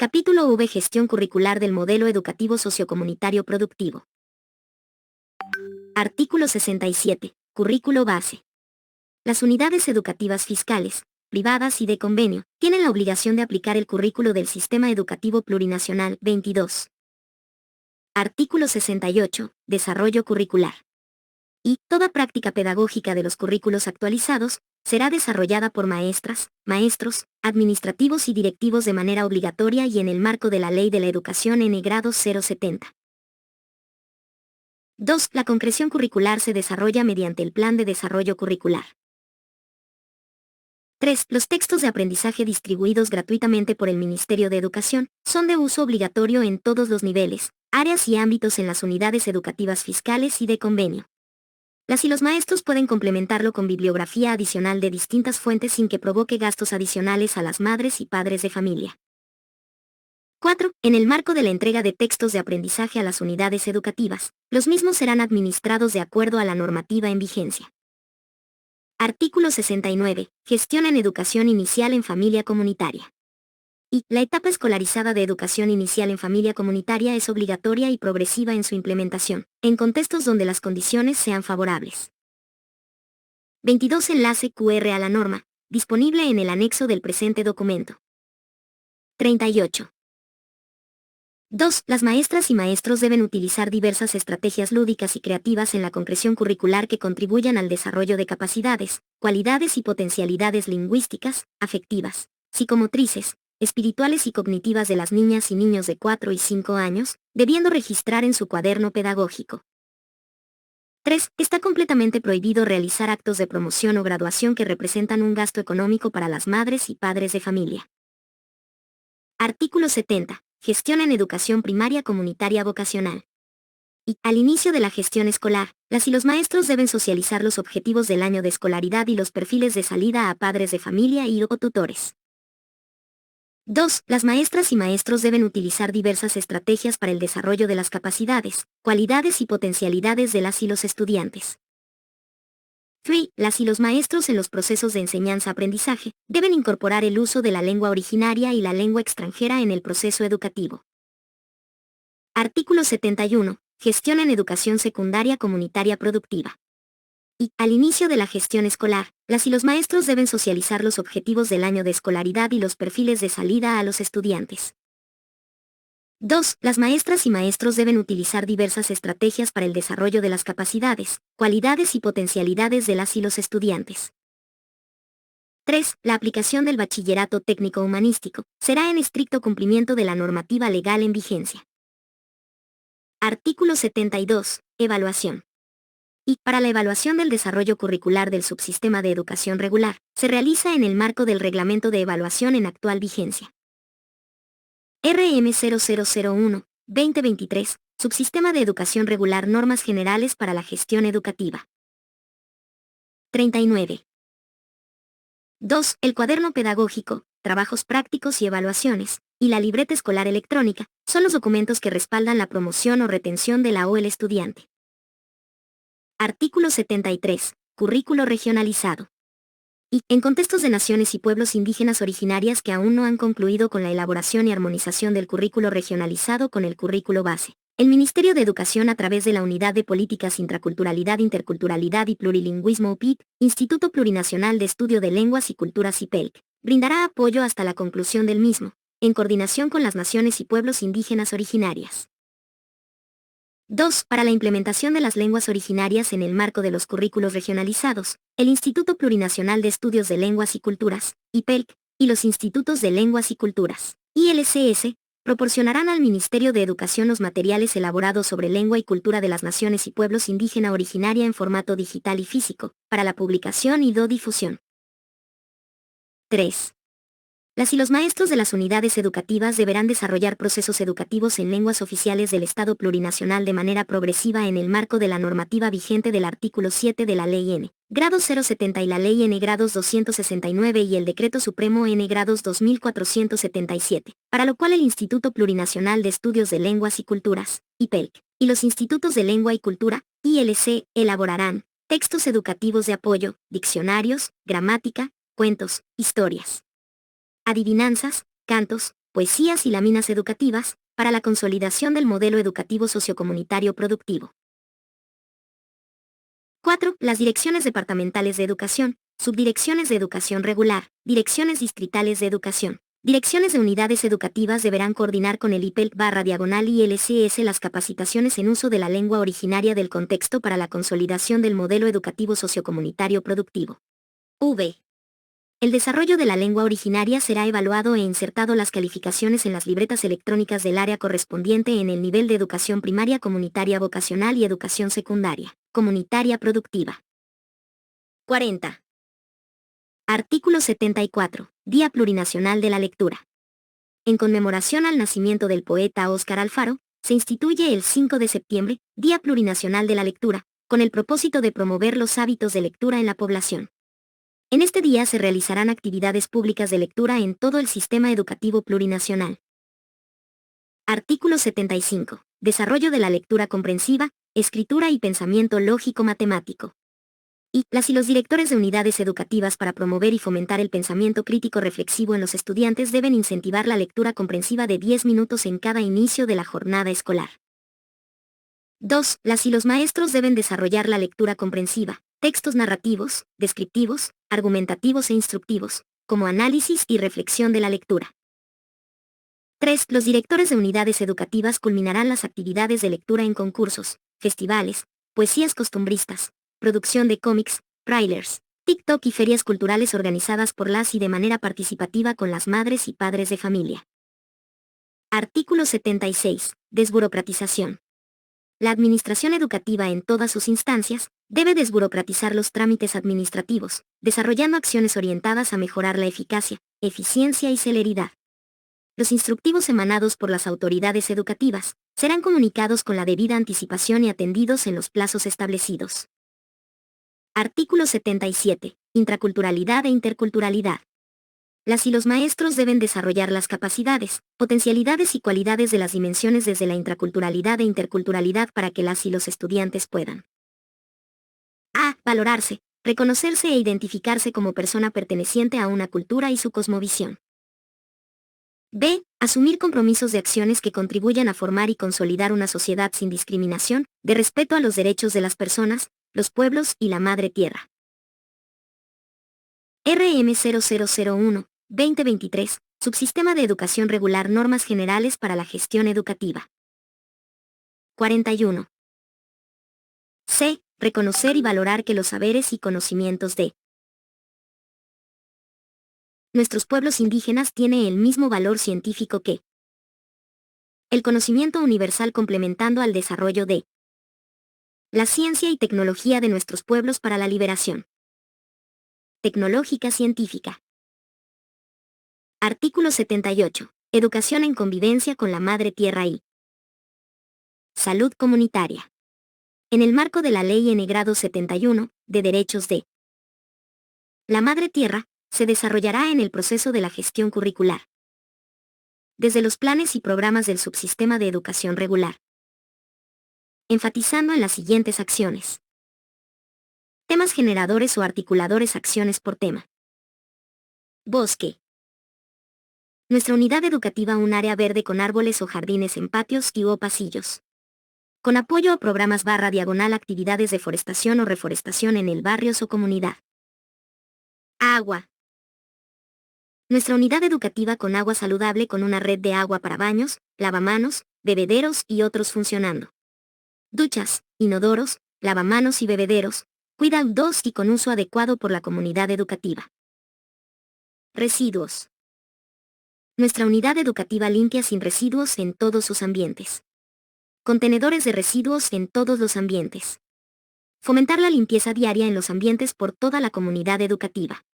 Capítulo V. Gestión curricular del modelo educativo sociocomunitario productivo. Artículo 67. Currículo base. Las unidades educativas fiscales, privadas y de convenio, tienen la obligación de aplicar el currículo del Sistema Educativo Plurinacional 22. Artículo 68. Desarrollo curricular. Y toda práctica pedagógica de los currículos actualizados será desarrollada por maestras, maestros, administrativos y directivos de manera obligatoria y en el marco de la Ley de la Educación N. Grados 070. 2. La concreción curricular se desarrolla mediante el Plan de Desarrollo Curricular. 3. Los textos de aprendizaje distribuidos gratuitamente por el Ministerio de Educación son de uso obligatorio en todos los niveles, áreas y ámbitos en las unidades educativas fiscales y de convenio. Las y los maestros pueden complementarlo con bibliografía adicional de distintas fuentes sin que provoque gastos adicionales a las madres y padres de familia. 4. En el marco de la entrega de textos de aprendizaje a las unidades educativas, los mismos serán administrados de acuerdo a la normativa en vigencia. Artículo 69. Gestión en educación inicial en familia comunitaria. Y la etapa escolarizada de educación inicial en familia comunitaria es obligatoria y progresiva en su implementación, en contextos donde las condiciones sean favorables. 22. Enlace QR a la norma, disponible en el anexo del presente documento. 38. 2. Las maestras y maestros deben utilizar diversas estrategias lúdicas y creativas en la concreción curricular que contribuyan al desarrollo de capacidades, cualidades y potencialidades lingüísticas, afectivas, psicomotrices, espirituales y cognitivas de las niñas y niños de 4 y 5 años, debiendo registrar en su cuaderno pedagógico. 3. Está completamente prohibido realizar actos de promoción o graduación que representan un gasto económico para las madres y padres de familia. Artículo 70. Gestión en educación primaria comunitaria vocacional. Y, al inicio de la gestión escolar, las y los maestros deben socializar los objetivos del año de escolaridad y los perfiles de salida a padres de familia y o tutores. 2. Las maestras y maestros deben utilizar diversas estrategias para el desarrollo de las capacidades, cualidades y potencialidades de las y los estudiantes. 3. Las y los maestros en los procesos de enseñanza-aprendizaje deben incorporar el uso de la lengua originaria y la lengua extranjera en el proceso educativo. Artículo 71. Gestión en educación secundaria comunitaria productiva. Y, al inicio de la gestión escolar, las y los maestros deben socializar los objetivos del año de escolaridad y los perfiles de salida a los estudiantes. 2. Las maestras y maestros deben utilizar diversas estrategias para el desarrollo de las capacidades, cualidades y potencialidades de las y los estudiantes. 3. La aplicación del bachillerato técnico humanístico será en estricto cumplimiento de la normativa legal en vigencia. Artículo 72. Evaluación. Y, para la evaluación del desarrollo curricular del subsistema de educación regular, se realiza en el marco del Reglamento de Evaluación en actual vigencia. RM 0001-2023, Subsistema de Educación Regular Normas Generales para la Gestión Educativa. 39. 2. El cuaderno pedagógico, trabajos prácticos y evaluaciones, y la libreta escolar electrónica, son los documentos que respaldan la promoción o retención de la o el estudiante. Artículo 73. Currículo regionalizado. Y, en contextos de naciones y pueblos indígenas originarias que aún no han concluido con la elaboración y armonización del currículo regionalizado con el currículo base, el Ministerio de Educación a través de la Unidad de Políticas Intraculturalidad, Interculturalidad y Plurilingüismo UPIP, Instituto Plurinacional de Estudio de Lenguas y Culturas IPELC, brindará apoyo hasta la conclusión del mismo, en coordinación con las naciones y pueblos indígenas originarias. 2. Para la implementación de las lenguas originarias en el marco de los currículos regionalizados, el Instituto Plurinacional de Estudios de Lenguas y Culturas, IPELC, y los Institutos de Lenguas y Culturas, ILCS, proporcionarán al Ministerio de Educación los materiales elaborados sobre lengua y cultura de las naciones y pueblos indígena originaria en formato digital y físico, para la publicación y difusión. 3. Las y los maestros de las unidades educativas deberán desarrollar procesos educativos en lenguas oficiales del Estado plurinacional de manera progresiva en el marco de la normativa vigente del artículo 7 de la Ley N. Grados 070 y la Ley N. Grados 269 y el Decreto Supremo N. Grados 2477, para lo cual el Instituto Plurinacional de Estudios de Lenguas y Culturas, IPELC, y los Institutos de Lengua y Cultura, ILC, elaborarán textos educativos de apoyo, diccionarios, gramática, cuentos, historias, adivinanzas, cantos, poesías y láminas educativas, para la consolidación del modelo educativo sociocomunitario productivo. 4. Las direcciones departamentales de educación, subdirecciones de educación regular, direcciones distritales de educación. Direcciones de unidades educativas deberán coordinar con el IPEL/ILCS las capacitaciones en uso de la lengua originaria del contexto para la consolidación del modelo educativo sociocomunitario productivo. V. El desarrollo de la lengua originaria será evaluado e insertado las calificaciones en las libretas electrónicas del área correspondiente en el nivel de educación primaria comunitaria vocacional y educación secundaria, comunitaria productiva. 40. Artículo 74. Día Plurinacional de la Lectura. En conmemoración al nacimiento del poeta Óscar Alfaro, se instituye el 5 de septiembre, Día Plurinacional de la Lectura, con el propósito de promover los hábitos de lectura en la población. En este día se realizarán actividades públicas de lectura en todo el sistema educativo plurinacional. Artículo 75. Desarrollo de la lectura comprensiva, escritura y pensamiento lógico-matemático. Y las y los directores de unidades educativas para promover y fomentar el pensamiento crítico reflexivo en los estudiantes deben incentivar la lectura comprensiva de 10 minutos en cada inicio de la jornada escolar. 2. Las y los maestros deben desarrollar la lectura comprensiva, textos narrativos, descriptivos, argumentativos e instructivos, como análisis y reflexión de la lectura. 3. Los directores de unidades educativas culminarán las actividades de lectura en concursos, festivales, poesías costumbristas, producción de cómics, trailers, TikTok y ferias culturales organizadas por las y de manera participativa con las madres y padres de familia. Artículo 76. Desburocratización. La administración educativa en todas sus instancias debe desburocratizar los trámites administrativos, desarrollando acciones orientadas a mejorar la eficacia, eficiencia y celeridad. Los instructivos emanados por las autoridades educativas serán comunicados con la debida anticipación y atendidos en los plazos establecidos. Artículo 77. Intraculturalidad e interculturalidad. Las y los maestros deben desarrollar las capacidades, potencialidades y cualidades de las dimensiones desde la intraculturalidad e interculturalidad para que las y los estudiantes puedan a. Valorarse, reconocerse e identificarse como persona perteneciente a una cultura y su cosmovisión. B. Asumir compromisos de acciones que contribuyan a formar y consolidar una sociedad sin discriminación, de respeto a los derechos de las personas, los pueblos y la madre tierra. RM 0001, 2023, Subsistema de Educación Regular Normas Generales para la Gestión Educativa. 41. C. Reconocer y valorar que los saberes y conocimientos de nuestros pueblos indígenas tiene el mismo valor científico que el conocimiento universal, complementando al desarrollo de la ciencia y tecnología de nuestros pueblos para la liberación tecnológica científica. Artículo 78. Educación en convivencia con la madre tierra y salud comunitaria. En el marco de la Ley N-Grado 71, de Derechos de la Madre Tierra, se desarrollará en el proceso de la gestión curricular, desde los planes y programas del subsistema de educación regular, enfatizando en las siguientes acciones. Temas generadores o articuladores. Acciones por tema. Bosque. Nuestra unidad educativa, un área verde con árboles o jardines en patios y o pasillos. Con apoyo a programas /diagonal actividades de forestación o reforestación en el barrios o comunidad. Agua. Nuestra unidad educativa con agua saludable, con una red de agua para baños, lavamanos, bebederos y otros funcionando. Duchas, inodoros, lavamanos y bebederos, cuidados y con uso adecuado por la comunidad educativa. Residuos. Nuestra unidad educativa limpia sin residuos en todos sus ambientes. Contenedores de residuos en todos los ambientes. Fomentar la limpieza diaria en los ambientes por toda la comunidad educativa.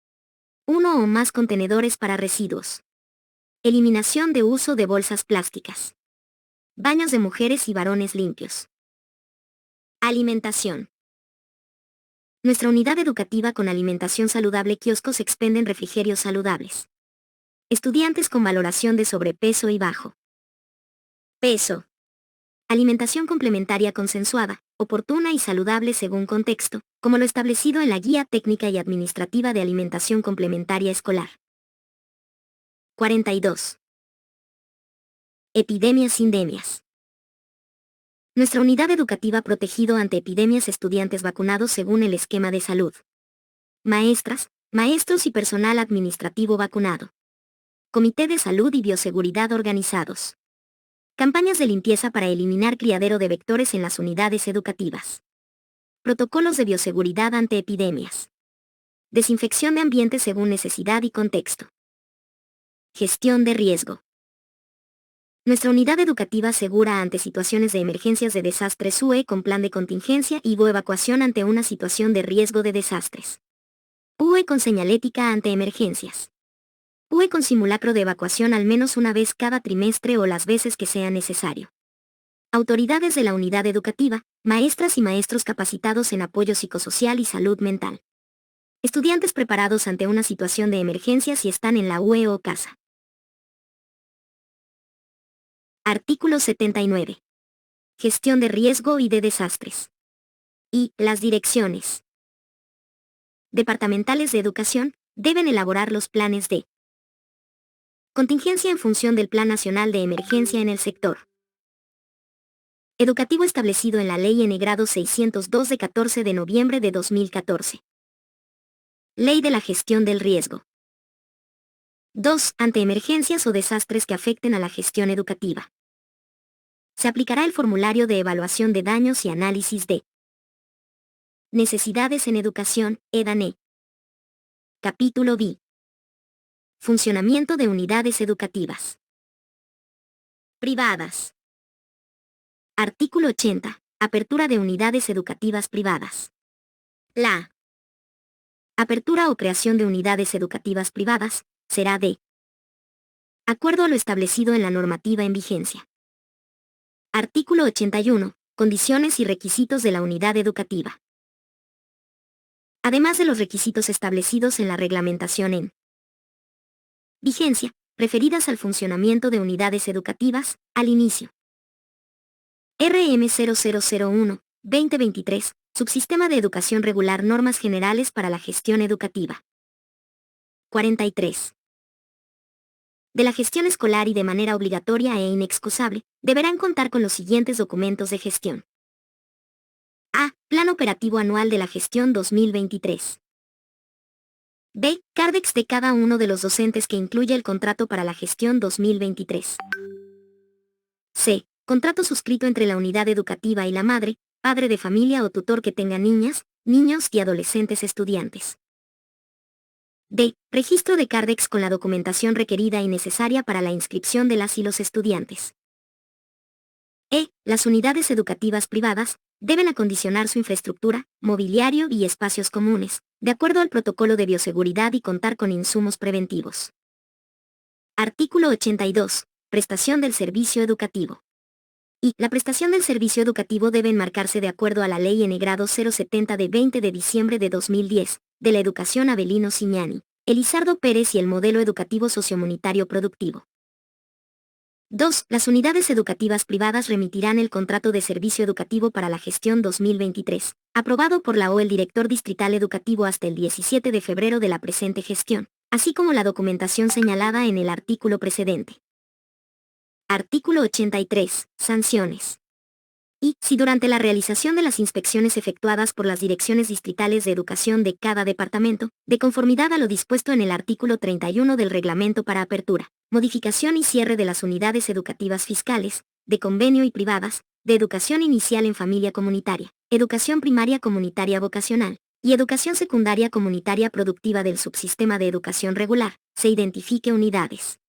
Uno o más contenedores para residuos. Eliminación de uso de bolsas plásticas. Baños de mujeres y varones limpios. Alimentación. Nuestra unidad educativa con alimentación saludable. Kioscos expenden refrigerios saludables. Estudiantes con valoración de sobrepeso y bajo peso. Alimentación complementaria consensuada, oportuna y saludable según contexto, como lo establecido en la Guía Técnica y Administrativa de Alimentación Complementaria Escolar. 42. Epidemias sindemias. Nuestra unidad educativa protegido ante epidemias, estudiantes vacunados según el esquema de salud. Maestras, maestros y personal administrativo vacunado. Comité de Salud y Bioseguridad organizados. Campañas de limpieza para eliminar criadero de vectores en las unidades educativas. Protocolos de bioseguridad ante epidemias. Desinfección de ambientes según necesidad y contexto. Gestión de riesgo. Nuestra unidad educativa segura ante situaciones de emergencias de desastres UE con plan de contingencia y evacuación ante una situación de riesgo de desastres. UE con señalética ante emergencias. UE con simulacro de evacuación al menos una vez cada trimestre o las veces que sea necesario. Autoridades de la unidad educativa, maestras y maestros capacitados en apoyo psicosocial y salud mental. Estudiantes preparados ante una situación de emergencia si están en la UE o casa. Artículo 79. Gestión de riesgo y de desastres. Y las direcciones departamentales de educación deben elaborar los planes de contingencia en función del Plan Nacional de Emergencia en el sector educativo establecido en la Ley N. Grado 602 de 14 de noviembre de 2014. Ley de la Gestión del Riesgo. 2. Ante emergencias o desastres que afecten a la gestión educativa. Se aplicará el formulario de evaluación de daños y análisis de necesidades en educación, EDANE. Capítulo B. Funcionamiento de unidades educativas privadas. Artículo 80. Apertura de unidades educativas privadas. La apertura o creación de unidades educativas privadas será de acuerdo a lo establecido en la normativa en vigencia. Artículo 81. Condiciones y requisitos de la unidad educativa. Además de los requisitos establecidos en la reglamentación en vigencia, referidas al funcionamiento de unidades educativas, al inicio. RM 0001-2023, Subsistema de Educación Regular, Normas Generales para la Gestión Educativa. 43. De la gestión escolar y de manera obligatoria e inexcusable, deberán contar con los siguientes documentos de gestión. A. Plan Operativo Anual de la Gestión 2023. B. Cardex de cada uno de los docentes que incluye el contrato para la gestión 2023. C. Contrato suscrito entre la unidad educativa y la madre, padre de familia o tutor que tenga niñas, niños y adolescentes estudiantes. D. Registro de Cardex con la documentación requerida y necesaria para la inscripción de las y los estudiantes. E. Las unidades educativas privadas deben acondicionar su infraestructura, mobiliario y espacios comunes, de acuerdo al protocolo de bioseguridad y contar con insumos preventivos. Artículo 82. Prestación del servicio educativo. Y la prestación del servicio educativo debe enmarcarse de acuerdo a la Ley N. Grado 070 de 20 de diciembre de 2010, de la educación Avelino Ciñani, Elizardo Pérez y el modelo educativo sociocomunitario productivo. 2. Las unidades educativas privadas remitirán el contrato de servicio educativo para la gestión 2023, aprobado por la o el director distrital educativo hasta el 17 de febrero de la presente gestión, así como la documentación señalada en el artículo precedente. Artículo 83. Sanciones. Y, si durante la realización de las inspecciones efectuadas por las direcciones distritales de educación de cada departamento, de conformidad a lo dispuesto en el artículo 31 del Reglamento para apertura, modificación y cierre de las unidades educativas fiscales, de convenio y privadas, de educación inicial en familia comunitaria, educación primaria comunitaria vocacional, y educación secundaria comunitaria productiva del subsistema de educación regular, se identifique unidades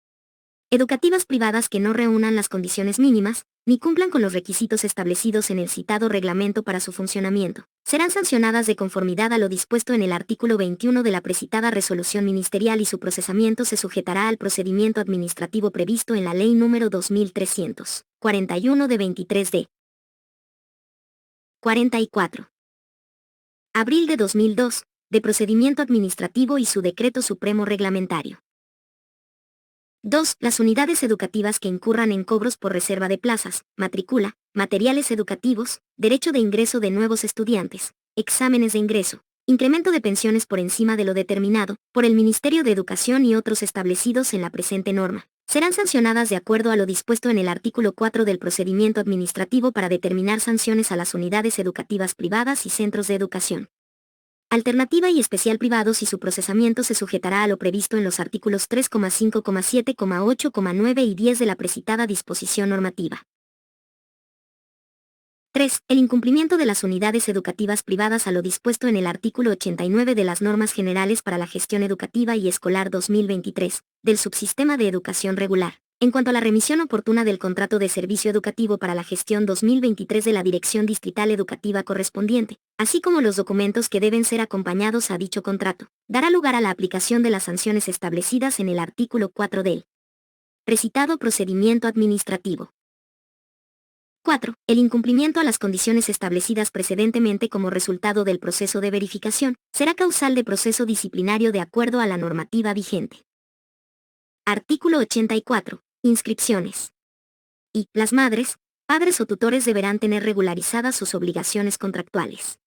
educativas privadas que no reúnan las condiciones mínimas, ni cumplan con los requisitos establecidos en el citado reglamento para su funcionamiento, serán sancionadas de conformidad a lo dispuesto en el artículo 21 de la precitada resolución ministerial y su procesamiento se sujetará al procedimiento administrativo previsto en la Ley número 2341 de 23 de 44. Abril de 2002, de procedimiento administrativo y su decreto supremo reglamentario. 2. Las unidades educativas que incurran en cobros por reserva de plazas, matrícula, materiales educativos, derecho de ingreso de nuevos estudiantes, exámenes de ingreso, incremento de pensiones por encima de lo determinado por el Ministerio de Educación y otros establecidos en la presente norma, serán sancionadas de acuerdo a lo dispuesto en el artículo 4 del procedimiento administrativo para determinar sanciones a las unidades educativas privadas y centros de educación alternativa y especial privados, y su procesamiento se sujetará a lo previsto en los artículos 3,5, 7, 8, 9 y 10 de la precitada disposición normativa. 3. El incumplimiento de las unidades educativas privadas a lo dispuesto en el artículo 89 de las Normas Generales para la Gestión Educativa y Escolar 2023, del Subsistema de Educación Regular, en cuanto a la remisión oportuna del contrato de servicio educativo para la gestión 2023 de la Dirección Distrital Educativa correspondiente, así como los documentos que deben ser acompañados a dicho contrato, dará lugar a la aplicación de las sanciones establecidas en el artículo 4 del precitado procedimiento administrativo. 4. El incumplimiento a las condiciones establecidas precedentemente como resultado del proceso de verificación será causal de proceso disciplinario de acuerdo a la normativa vigente. Artículo 84. Inscripciones. Y las madres, padres o tutores deberán tener regularizadas sus obligaciones contractuales.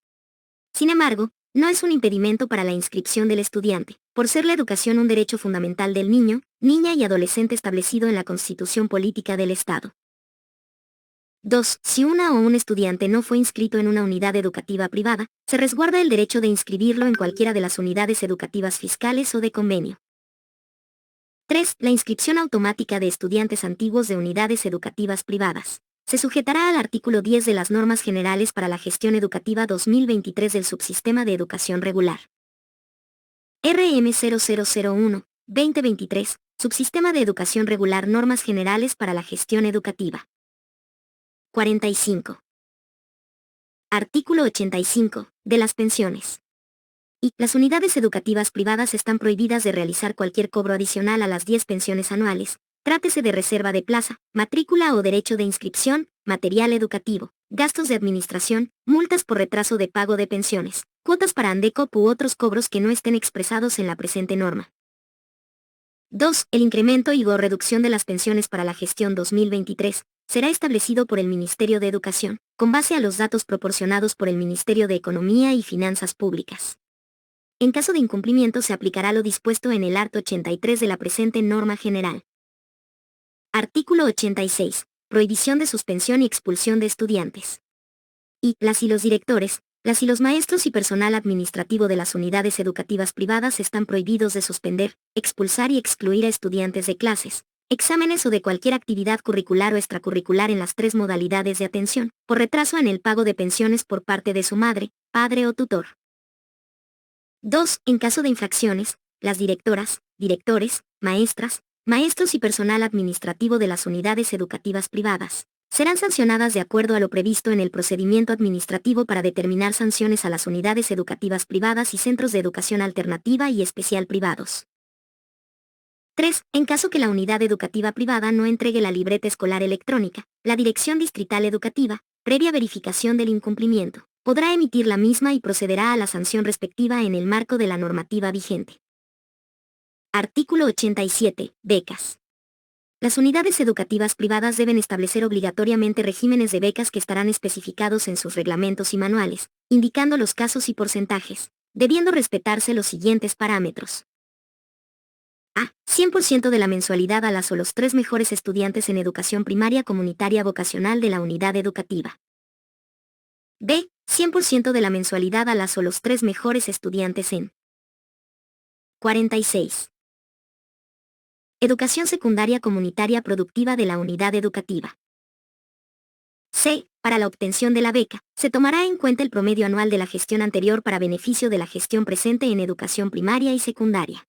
Sin embargo, no es un impedimento para la inscripción del estudiante, por ser la educación un derecho fundamental del niño, niña y adolescente establecido en la Constitución Política del Estado. 2. Si una o un estudiante no fue inscrito en una unidad educativa privada, se resguarda el derecho de inscribirlo en cualquiera de las unidades educativas fiscales o de convenio. 3. La inscripción automática de estudiantes antiguos de unidades educativas privadas se sujetará al artículo 10 de las Normas Generales para la Gestión Educativa 2023 del Subsistema de Educación Regular. RM 0001-2023, Subsistema de Educación Regular, Normas Generales para la Gestión Educativa. 45. Artículo 85, de las pensiones. Y las unidades educativas privadas están prohibidas de realizar cualquier cobro adicional a las 10 pensiones anuales, trátese de reserva de plaza, matrícula o derecho de inscripción, material educativo, gastos de administración, multas por retraso de pago de pensiones, cuotas para ANDECOP u otros cobros que no estén expresados en la presente norma. 2. El incremento y o reducción de las pensiones para la gestión 2023 será establecido por el Ministerio de Educación, con base a los datos proporcionados por el Ministerio de Economía y Finanzas Públicas. En caso de incumplimiento se aplicará lo dispuesto en el art. 83 de la presente norma general. Artículo 86. Prohibición de suspensión y expulsión de estudiantes. Y las y los directores, las y los maestros y personal administrativo de las unidades educativas privadas están prohibidos de suspender, expulsar y excluir a estudiantes de clases, exámenes o de cualquier actividad curricular o extracurricular en las 3 modalidades de atención, por retraso en el pago de pensiones por parte de su madre, padre o tutor. 2. En caso de infracciones, las directoras, directores, maestras, maestros y personal administrativo de las unidades educativas privadas serán sancionadas de acuerdo a lo previsto en el procedimiento administrativo para determinar sanciones a las unidades educativas privadas y centros de educación alternativa y especial privados. 3. En caso que la unidad educativa privada no entregue la libreta escolar electrónica, la Dirección Distrital Educativa, previa verificación del incumplimiento, podrá emitir la misma y procederá a la sanción respectiva en el marco de la normativa vigente. Artículo 87. Becas. Las unidades educativas privadas deben establecer obligatoriamente regímenes de becas que estarán especificados en sus reglamentos y manuales, indicando los casos y porcentajes, debiendo respetarse los siguientes parámetros. A. 100% de la mensualidad a las o los 3 mejores estudiantes en educación primaria comunitaria vocacional de la unidad educativa. B. 100% de la mensualidad a las o los 3 mejores estudiantes en 46. Educación secundaria comunitaria productiva de la unidad educativa. C. Para la obtención de la beca, se tomará en cuenta el promedio anual de la gestión anterior para beneficio de la gestión presente en educación primaria y secundaria.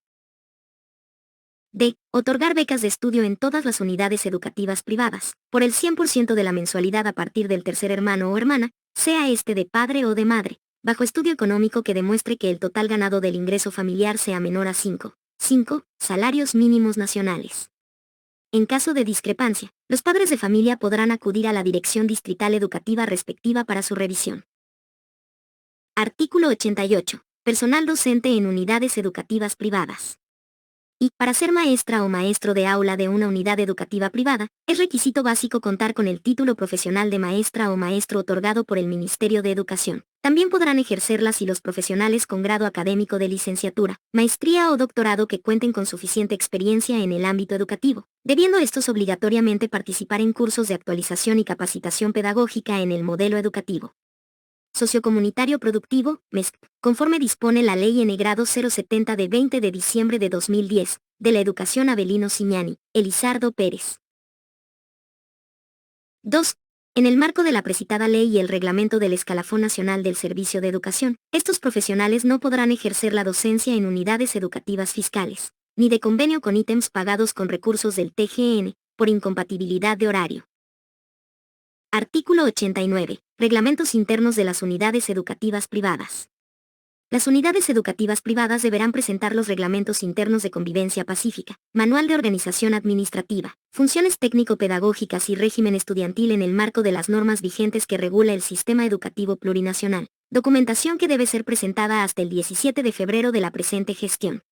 D. Otorgar becas de estudio en todas las unidades educativas privadas, por el 100% de la mensualidad a partir del tercer hermano o hermana, sea este de padre o de madre, bajo estudio económico que demuestre que el total ganado del ingreso familiar sea menor a 5 salarios mínimos nacionales. En caso de discrepancia, los padres de familia podrán acudir a la Dirección Distrital Educativa respectiva para su revisión. Artículo 88. Personal docente en unidades educativas privadas. Y, para ser maestra o maestro de aula de una unidad educativa privada, es requisito básico contar con el título profesional de maestra o maestro otorgado por el Ministerio de Educación, También podrán ejercerlas los profesionales con grado académico de licenciatura, maestría o doctorado que cuenten con suficiente experiencia en el ámbito educativo, debiendo estos obligatoriamente participar en cursos de actualización y capacitación pedagógica en el modelo educativo sociocomunitario productivo, MESC, conforme dispone la Ley N. Grado 070 de 20 de diciembre de 2010, de la Educación Avelino Ciñani, Elizardo Pérez. 2. En el marco de la precitada ley y el reglamento del Escalafón Nacional del Servicio de Educación, estos profesionales no podrán ejercer la docencia en unidades educativas fiscales, ni de convenio con ítems pagados con recursos del TGN, por incompatibilidad de horario. Artículo 89. Reglamentos internos de las unidades educativas privadas. Las unidades educativas privadas deberán presentar los reglamentos internos de convivencia pacífica, manual de organización administrativa, funciones técnico-pedagógicas y régimen estudiantil en el marco de las normas vigentes que regula el sistema educativo plurinacional, documentación que debe ser presentada hasta el 17 de febrero de la presente gestión.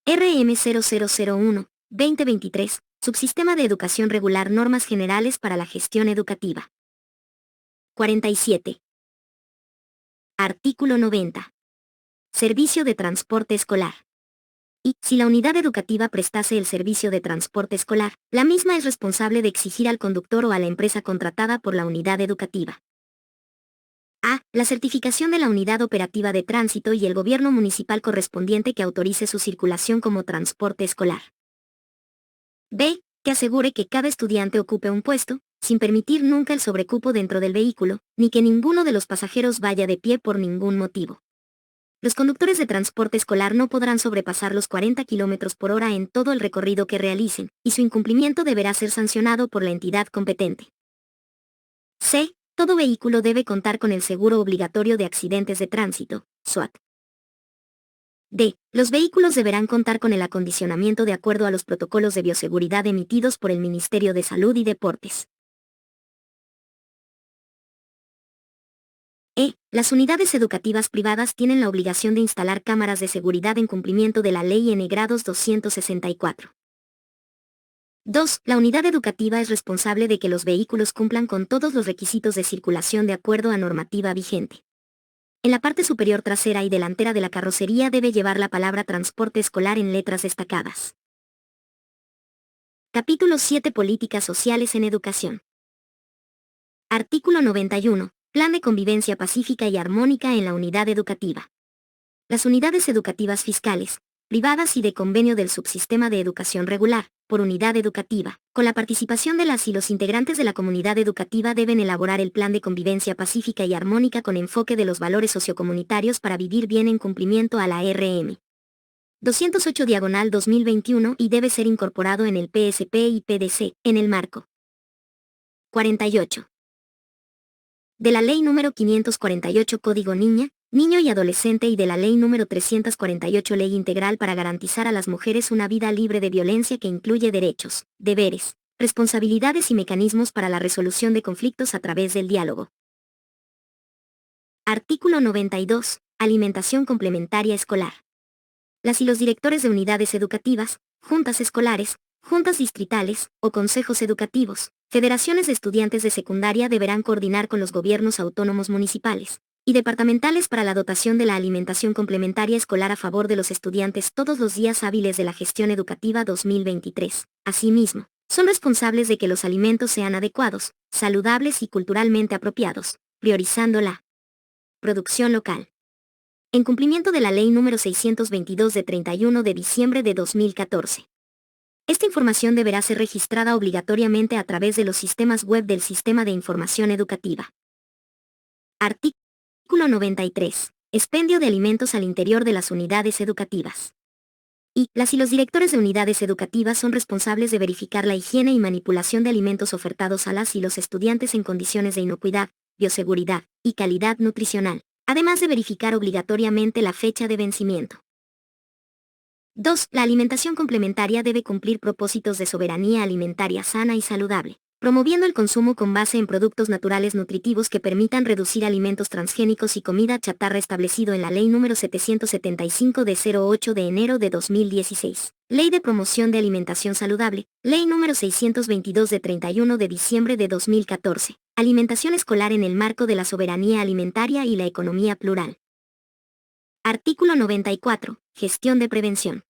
RM 0001, 2023, Subsistema de Educación Regular. Normas Generales para la Gestión Educativa. 47. Artículo 90. Servicio de transporte escolar. Y, si la unidad educativa prestase el servicio de transporte escolar, la misma es responsable de exigir al conductor o a la empresa contratada por la unidad educativa: a. La certificación de la unidad operativa de tránsito y el gobierno municipal correspondiente que autorice su circulación como transporte escolar. b. Que asegure que cada estudiante ocupe un puesto, sin permitir nunca el sobrecupo dentro del vehículo, ni que ninguno de los pasajeros vaya de pie por ningún motivo. Los conductores de transporte escolar no podrán sobrepasar los 40 km por hora en todo el recorrido que realicen, y su incumplimiento deberá ser sancionado por la entidad competente. c. Todo vehículo debe contar con el seguro obligatorio de accidentes de tránsito, SOAT. d. Los vehículos deberán contar con el acondicionamiento de acuerdo a los protocolos de bioseguridad emitidos por el Ministerio de Salud y Deportes. E. Las unidades educativas privadas tienen la obligación de instalar cámaras de seguridad en cumplimiento de la Ley N. Grados 264. 2. La unidad educativa es responsable de que los vehículos cumplan con todos los requisitos de circulación de acuerdo a normativa vigente. En la parte superior trasera y delantera de la carrocería debe llevar la palabra transporte escolar en letras destacadas. Capítulo 7. Políticas sociales en educación. Artículo 91. Plan de convivencia pacífica y armónica en la unidad educativa. Las unidades educativas fiscales, privadas y de convenio del subsistema de educación regular, por unidad educativa, con la participación de las y los integrantes de la comunidad educativa, deben elaborar el plan de convivencia pacífica y armónica con enfoque de los valores sociocomunitarios para vivir bien en cumplimiento a la RM 208/2021 y debe ser incorporado en el PSP y PDC, en el marco 48. De la Ley número 548 Código Niña, Niño y Adolescente y de la Ley número 348 Ley Integral para garantizar a las mujeres una vida libre de violencia que incluye derechos, deberes, responsabilidades y mecanismos para la resolución de conflictos a través del diálogo. Artículo 92. Alimentación complementaria escolar. Las y los directores de unidades educativas, juntas escolares, juntas distritales, o consejos educativos, federaciones de estudiantes de secundaria deberán coordinar con los gobiernos autónomos municipales y departamentales para la dotación de la alimentación complementaria escolar a favor de los estudiantes todos los días hábiles de la gestión educativa 2023. Asimismo, son responsables de que los alimentos sean adecuados, saludables y culturalmente apropiados, priorizando la producción local. En cumplimiento de la Ley número 622 de 31 de diciembre de 2014. Esta información deberá ser registrada obligatoriamente a través de los sistemas web del Sistema de Información Educativa. Artículo 93. Expendio de alimentos al interior de las unidades educativas. Y las y los directores de unidades educativas son responsables de verificar la higiene y manipulación de alimentos ofertados a las y los estudiantes en condiciones de inocuidad, bioseguridad y calidad nutricional, además de verificar obligatoriamente la fecha de vencimiento. 2. La alimentación complementaria debe cumplir propósitos de soberanía alimentaria sana y saludable, promoviendo el consumo con base en productos naturales nutritivos que permitan reducir alimentos transgénicos y comida chatarra establecido en la Ley número 775 de 08 de enero de 2016, Ley de Promoción de Alimentación Saludable, Ley número 622 de 31 de diciembre de 2014, Alimentación escolar en el marco de la soberanía alimentaria y la economía plural. Artículo 94. Gestión de prevención.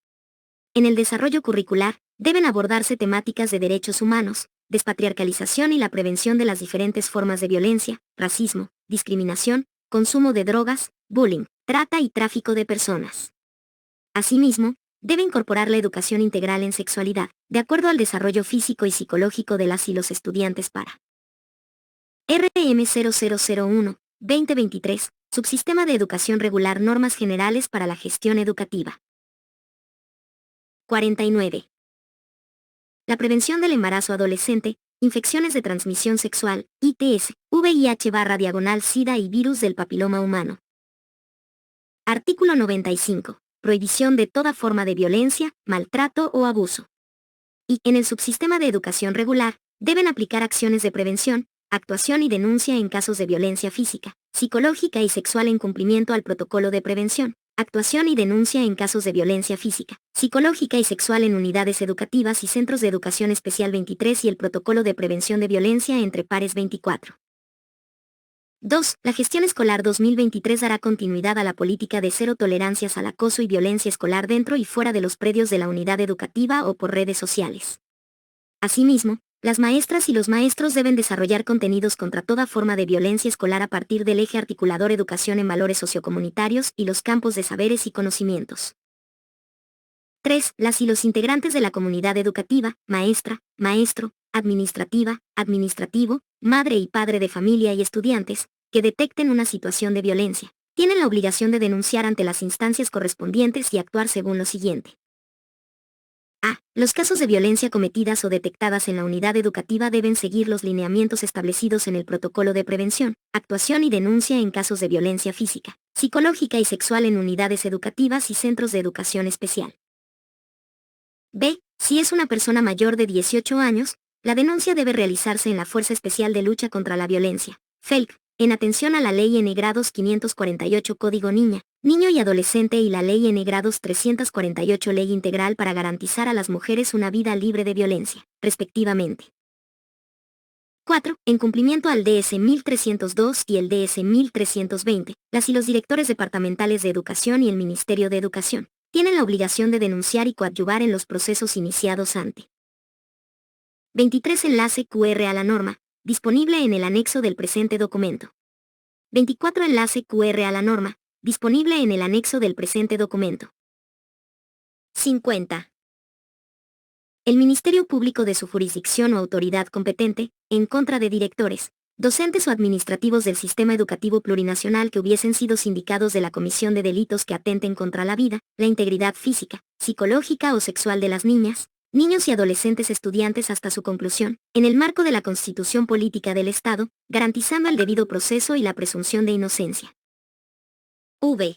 En el desarrollo curricular, deben abordarse temáticas de derechos humanos, despatriarcalización y la prevención de las diferentes formas de violencia, racismo, discriminación, consumo de drogas, bullying, trata y tráfico de personas. Asimismo, debe incorporar la educación integral en sexualidad, de acuerdo al desarrollo físico y psicológico de las y los estudiantes para RM 0001, 2023, Subsistema de Educación Regular Normas Generales para la Gestión Educativa. 49. La prevención del embarazo adolescente, infecciones de transmisión sexual, ITS, VIH/SIDA y virus del papiloma humano. Artículo 95. Prohibición de toda forma de violencia, maltrato o abuso. Y, en el subsistema de educación regular, deben aplicar acciones de prevención, actuación y denuncia en casos de violencia física, psicológica y sexual en cumplimiento al protocolo de prevención, actuación y denuncia en casos de violencia física, psicológica y sexual en unidades educativas y centros de educación especial 23 y el protocolo de prevención de violencia entre pares 24. 2. La gestión escolar 2023 dará continuidad a la política de cero tolerancias al acoso y violencia escolar dentro y fuera de los predios de la unidad educativa o por redes sociales. Asimismo, las maestras y los maestros deben desarrollar contenidos contra toda forma de violencia escolar a partir del eje articulador educación en valores sociocomunitarios y los campos de saberes y conocimientos. 3. Las y los integrantes de la comunidad educativa, maestra, maestro, administrativa, administrativo, madre y padre de familia y estudiantes, que detecten una situación de violencia, tienen la obligación de denunciar ante las instancias correspondientes y actuar según lo siguiente. A. Los casos de violencia cometidas o detectadas en la unidad educativa deben seguir los lineamientos establecidos en el protocolo de prevención, actuación y denuncia en casos de violencia física, psicológica y sexual en unidades educativas y centros de educación especial. B. Si es una persona mayor de 18 años, la denuncia debe realizarse en la Fuerza Especial de Lucha contra la Violencia, FELC, en atención a la Ley N grados 548 Código Niña, Niño y Adolescente y la Ley N grados 348 Ley Integral para garantizar a las mujeres una vida libre de violencia, respectivamente. 4. En cumplimiento al DS 1302 y el DS 1320, las y los directores departamentales de educación y el Ministerio de Educación tienen la obligación de denunciar y coadyuvar en los procesos iniciados ante 23 Enlace QR a la norma, disponible en el anexo del presente documento. 24 Enlace QR a la norma, disponible en el anexo del presente documento. 50. El Ministerio Público de su jurisdicción o autoridad competente, en contra de directores, docentes o administrativos del sistema educativo plurinacional que hubiesen sido sindicados de la comisión de delitos que atenten contra la vida, la integridad física, psicológica o sexual de las niñas, niños y adolescentes estudiantes hasta su conclusión, en el marco de la Constitución Política del Estado, garantizando el debido proceso y la presunción de inocencia. V.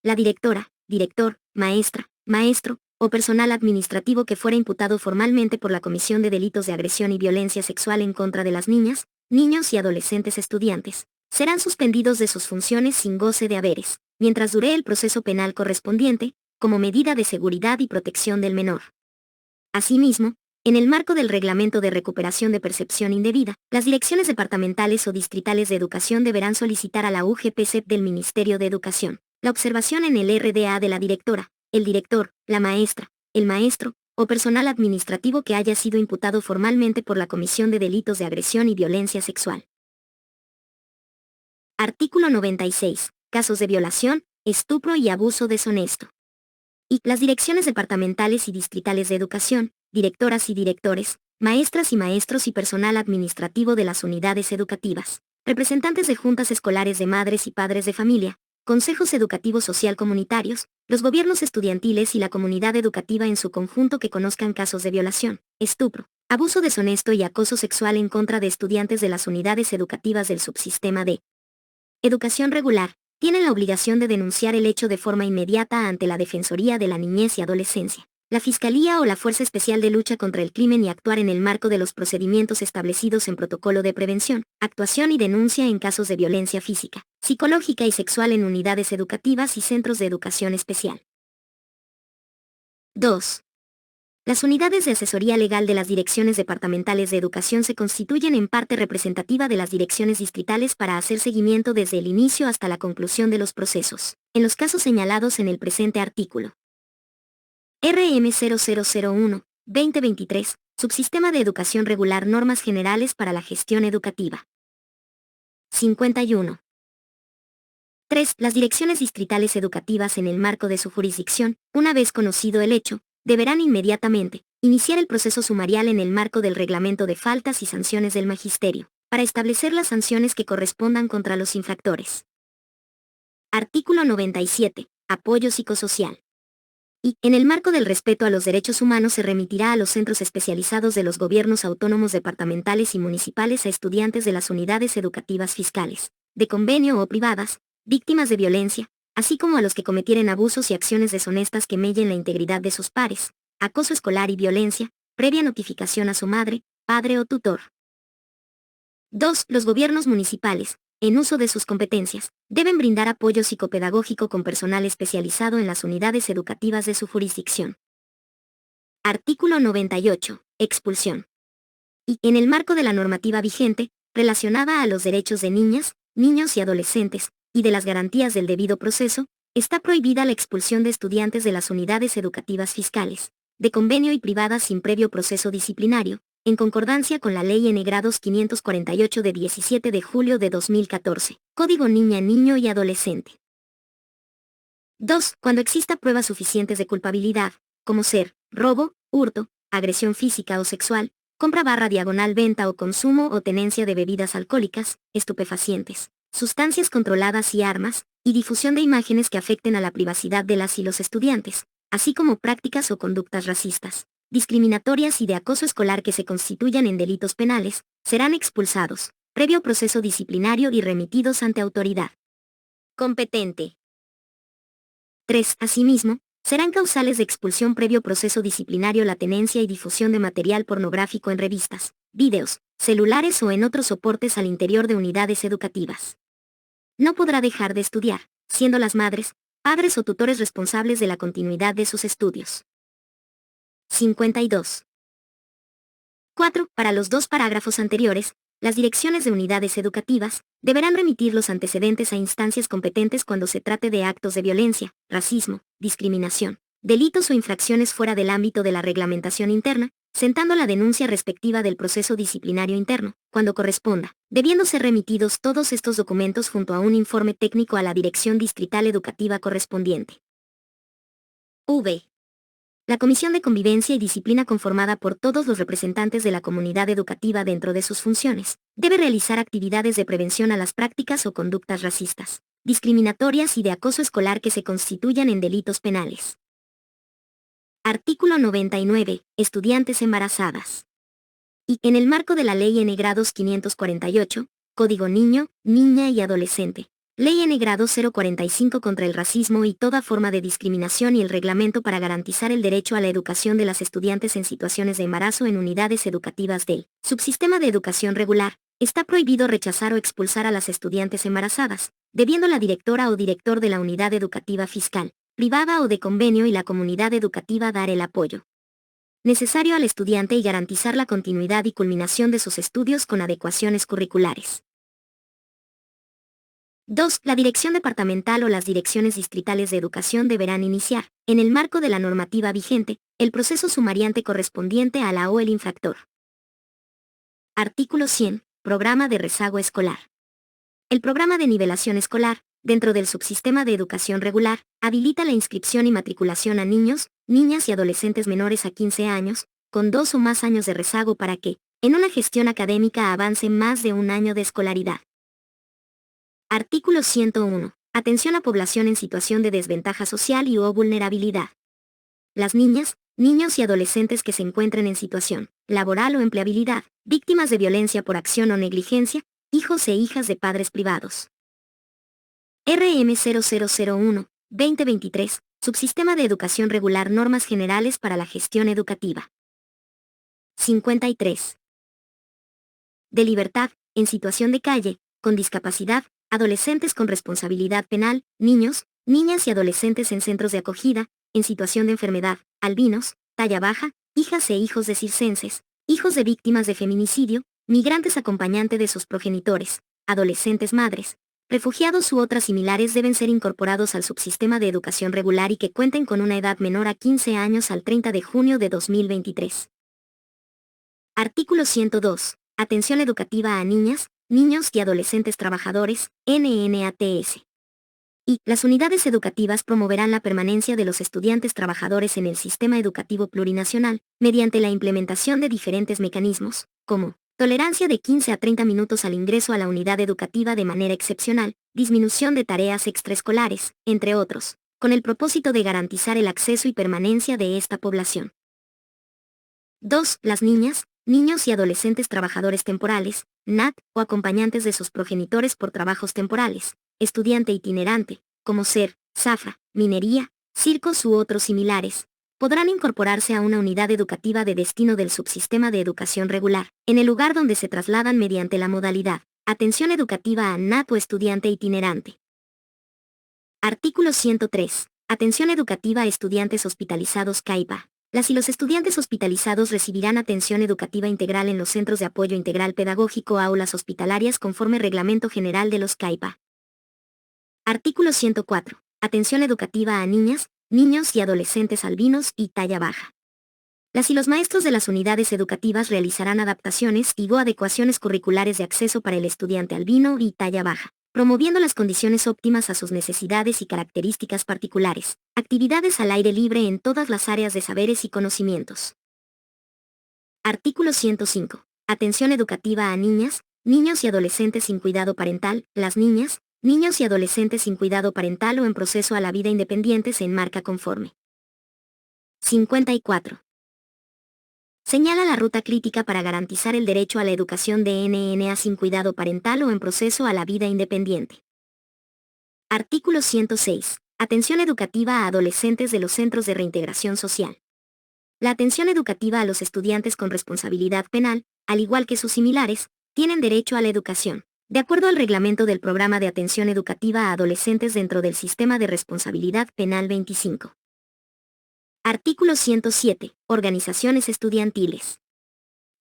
La directora, director, maestra, maestro, o personal administrativo que fuera imputado formalmente por la comisión de delitos de agresión y violencia sexual en contra de las niñas, niños y adolescentes estudiantes, serán suspendidos de sus funciones sin goce de haberes, mientras dure el proceso penal correspondiente, como medida de seguridad y protección del menor. Asimismo, en el marco del Reglamento de Recuperación de Percepción Indebida, las direcciones departamentales o distritales de educación deberán solicitar a la UGPCEP del Ministerio de Educación la observación en el RDA de la directora, el director, la maestra, el maestro, o personal administrativo que haya sido imputado formalmente por la comisión de delitos de agresión y violencia sexual. Artículo 96. Casos de violación, estupro y abuso deshonesto. Y las direcciones departamentales y distritales de educación, directoras y directores, maestras y maestros y personal administrativo de las unidades educativas, representantes de juntas escolares de madres y padres de familia, consejos educativos social comunitarios, los gobiernos estudiantiles y la comunidad educativa en su conjunto que conozcan casos de violación, estupro, abuso deshonesto y acoso sexual en contra de estudiantes de las unidades educativas del subsistema de educación regular, tienen la obligación de denunciar el hecho de forma inmediata ante la Defensoría de la Niñez y Adolescencia, la Fiscalía o la Fuerza Especial de Lucha contra el Crimen y actuar en el marco de los procedimientos establecidos en protocolo de prevención, actuación y denuncia en casos de violencia física, psicológica y sexual en unidades educativas y centros de educación especial. 2. Las unidades de asesoría legal de las direcciones departamentales de educación se constituyen en parte representativa de las direcciones distritales para hacer seguimiento desde el inicio hasta la conclusión de los procesos, en los casos señalados en el presente artículo. RM 0001-2023, Subsistema de Educación Regular, Normas Generales para la Gestión Educativa. 51. 3. Las direcciones distritales educativas en el marco de su jurisdicción, una vez conocido el hecho, deberán inmediatamente iniciar el proceso sumarial en el marco del reglamento de faltas y sanciones del magisterio, para establecer las sanciones que correspondan contra los infractores. Artículo 97. Apoyo psicosocial. Y, en el marco del respeto a los derechos humanos, se remitirá a los centros especializados de los gobiernos autónomos departamentales y municipales a estudiantes de las unidades educativas fiscales, de convenio o privadas, víctimas de violencia, así como a los que cometieren abusos y acciones deshonestas que mellen la integridad de sus pares, acoso escolar y violencia, previa notificación a su madre, padre o tutor. 2. Los gobiernos municipales, en uso de sus competencias, deben brindar apoyo psicopedagógico con personal especializado en las unidades educativas de su jurisdicción. Artículo 98. Expulsión. Y, en el marco de la normativa vigente, relacionada a los derechos de niñas, niños y adolescentes, y de las garantías del debido proceso, está prohibida la expulsión de estudiantes de las unidades educativas fiscales, de convenio y privadas sin previo proceso disciplinario, en concordancia con la Ley N. Grados 548 de 17 de julio de 2014, Código Niña, Niño y Adolescente. 2. Cuando exista pruebas suficientes de culpabilidad, como ser, robo, hurto, agresión física o sexual, compra/venta o consumo o tenencia de bebidas alcohólicas, estupefacientes, sustancias controladas y armas, y difusión de imágenes que afecten a la privacidad de las y los estudiantes, así como prácticas o conductas racistas, discriminatorias y de acoso escolar que se constituyan en delitos penales, serán expulsados, previo proceso disciplinario y remitidos ante autoridad competente. 3. Asimismo, serán causales de expulsión previo proceso disciplinario la tenencia y difusión de material pornográfico en revistas, vídeos, celulares o en otros soportes al interior de unidades educativas. No podrá dejar de estudiar, siendo las madres, padres o tutores responsables de la continuidad de sus estudios. 52. 4. Para los dos parágrafos anteriores, las direcciones de unidades educativas deberán remitir los antecedentes a instancias competentes cuando se trate de actos de violencia, racismo, discriminación, delitos o infracciones fuera del ámbito de la reglamentación interna, sentando la denuncia respectiva del proceso disciplinario interno, cuando corresponda, debiendo ser remitidos todos estos documentos junto a un informe técnico a la Dirección Distrital Educativa correspondiente. V. La Comisión de Convivencia y Disciplina, conformada por todos los representantes de la comunidad educativa dentro de sus funciones, debe realizar actividades de prevención a las prácticas o conductas racistas, discriminatorias y de acoso escolar que se constituyan en delitos penales. Artículo 99. Estudiantes embarazadas. Y, en el marco de la Ley N. Grados 548, Código Niño, Niña y Adolescente, Ley N. Grado 045 contra el racismo y toda forma de discriminación y el reglamento para garantizar el derecho a la educación de las estudiantes en situaciones de embarazo en unidades educativas del subsistema de educación regular, está prohibido rechazar o expulsar a las estudiantes embarazadas, debiendo la directora o director de la unidad educativa fiscal, privada o de convenio y la comunidad educativa dar el apoyo necesario al estudiante y garantizar la continuidad y culminación de sus estudios con adecuaciones curriculares. 2. La dirección departamental o las direcciones distritales de educación deberán iniciar, en el marco de la normativa vigente, el proceso sumariante correspondiente a la o el infractor. Artículo 100. Programa de rezago escolar. El programa de nivelación escolar, dentro del subsistema de educación regular, habilita la inscripción y matriculación a niños, niñas y adolescentes menores a 15 años, con 2 o más años de rezago para que, en una gestión académica, avance más de un año de escolaridad. Artículo 101. Atención a población en situación de desventaja social y o vulnerabilidad. Las niñas, niños y adolescentes que se encuentren en situación laboral o empleabilidad, víctimas de violencia por acción o negligencia, hijos e hijas de padres privados. RM 0001-2023, Subsistema de Educación Regular, Normas Generales para la Gestión Educativa. 53. De libertad, en situación de calle, con discapacidad, adolescentes con responsabilidad penal, niños, niñas y adolescentes en centros de acogida, en situación de enfermedad, albinos, talla baja, hijas e hijos de circenses, hijos de víctimas de feminicidio, migrantes acompañante de sus progenitores, adolescentes madres, refugiados u otras similares deben ser incorporados al subsistema de educación regular y que cuenten con una edad menor a 15 años al 30 de junio de 2023. Artículo 102. Atención educativa a niñas, niños y adolescentes trabajadores, NNATS. Y las unidades educativas promoverán la permanencia de los estudiantes trabajadores en el sistema educativo plurinacional, mediante la implementación de diferentes mecanismos, como tolerancia de 15 a 30 minutos al ingreso a la unidad educativa de manera excepcional, disminución de tareas extraescolares, entre otros, con el propósito de garantizar el acceso y permanencia de esta población. 2. Las niñas, niños y adolescentes trabajadores temporales, NAT, o acompañantes de sus progenitores por trabajos temporales, estudiante itinerante, como ser, zafra, minería, circos u otros similares, podrán incorporarse a una unidad educativa de destino del subsistema de educación regular, en el lugar donde se trasladan mediante la modalidad, atención educativa a NAT o estudiante itinerante. Artículo 103. Atención educativa a estudiantes hospitalizados CAIPA. Las y los estudiantes hospitalizados recibirán atención educativa integral en los Centros de Apoyo Integral Pedagógico aulas hospitalarias conforme Reglamento General de los CAIPA. Artículo 104. Atención educativa a niñas, niños y adolescentes albinos y talla baja. Las y los maestros de las unidades educativas realizarán adaptaciones y o adecuaciones curriculares de acceso para el estudiante albino y talla baja, promoviendo las condiciones óptimas a sus necesidades y características particulares. Actividades al aire libre en todas las áreas de saberes y conocimientos. Artículo 105. Atención educativa a niñas, niños y adolescentes sin cuidado parental. Las niñas, niños y adolescentes sin cuidado parental o en proceso a la vida independiente se enmarca conforme. 54. Señala la ruta crítica para garantizar el derecho a la educación de NNA sin cuidado parental o en proceso a la vida independiente. Artículo 106. Atención educativa a adolescentes de los centros de reintegración social. La atención educativa a los estudiantes con responsabilidad penal, al igual que sus similares, tienen derecho a la educación, de acuerdo al reglamento del Programa de Atención Educativa a Adolescentes dentro del Sistema de Responsabilidad Penal 25. Artículo 107. Organizaciones estudiantiles.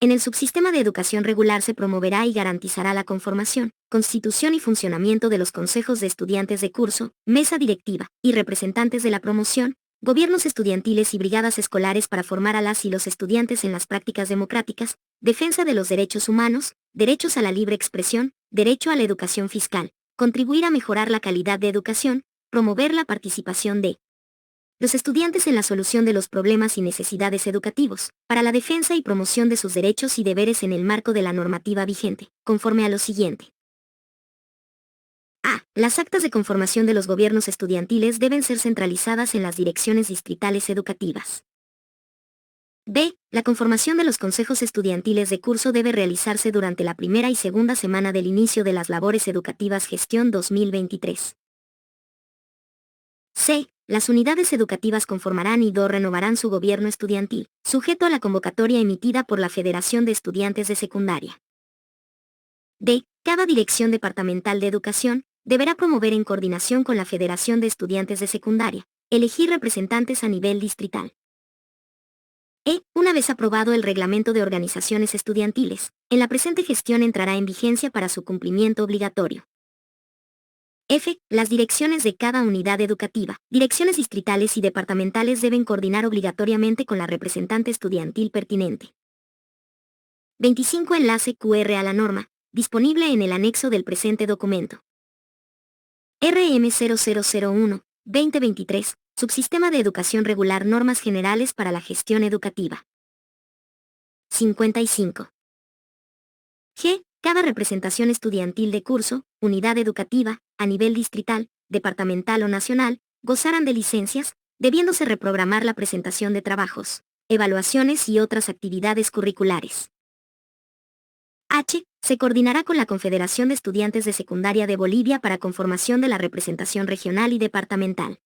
En el subsistema de educación regular se promoverá y garantizará la conformación, constitución y funcionamiento de los consejos de estudiantes de curso, mesa directiva, y representantes de la promoción, gobiernos estudiantiles y brigadas escolares para formar a las y los estudiantes en las prácticas democráticas, defensa de los derechos humanos, derechos a la libre expresión, derecho a la educación fiscal, contribuir a mejorar la calidad de educación, promover la participación de los estudiantes en la solución de los problemas y necesidades educativos, para la defensa y promoción de sus derechos y deberes en el marco de la normativa vigente, conforme a lo siguiente. A. Las actas de conformación de los gobiernos estudiantiles deben ser centralizadas en las direcciones distritales educativas. B. La conformación de los consejos estudiantiles de curso debe realizarse durante la primera y segunda semana del inicio de las labores educativas gestión 2023. C. Las unidades educativas conformarán y renovarán su gobierno estudiantil, sujeto a la convocatoria emitida por la Federación de Estudiantes de Secundaria. D. Cada dirección departamental de educación deberá promover en coordinación con la Federación de Estudiantes de Secundaria, elegir representantes a nivel distrital. E. Una vez aprobado el Reglamento de Organizaciones Estudiantiles, en la presente gestión entrará en vigencia para su cumplimiento obligatorio. F. Las direcciones de cada unidad educativa, direcciones distritales y departamentales deben coordinar obligatoriamente con la representante estudiantil pertinente. 25. Enlace QR a la norma, disponible en el anexo del presente documento. RM 0001-2023, Subsistema de Educación Regular Normas Generales para la Gestión Educativa. 55. G. Cada representación estudiantil de curso, unidad educativa, a nivel distrital, departamental o nacional, gozarán de licencias, debiéndose reprogramar la presentación de trabajos, evaluaciones y otras actividades curriculares. H. Se coordinará con la Confederación de Estudiantes de Secundaria de Bolivia para conformación de la representación regional y departamental.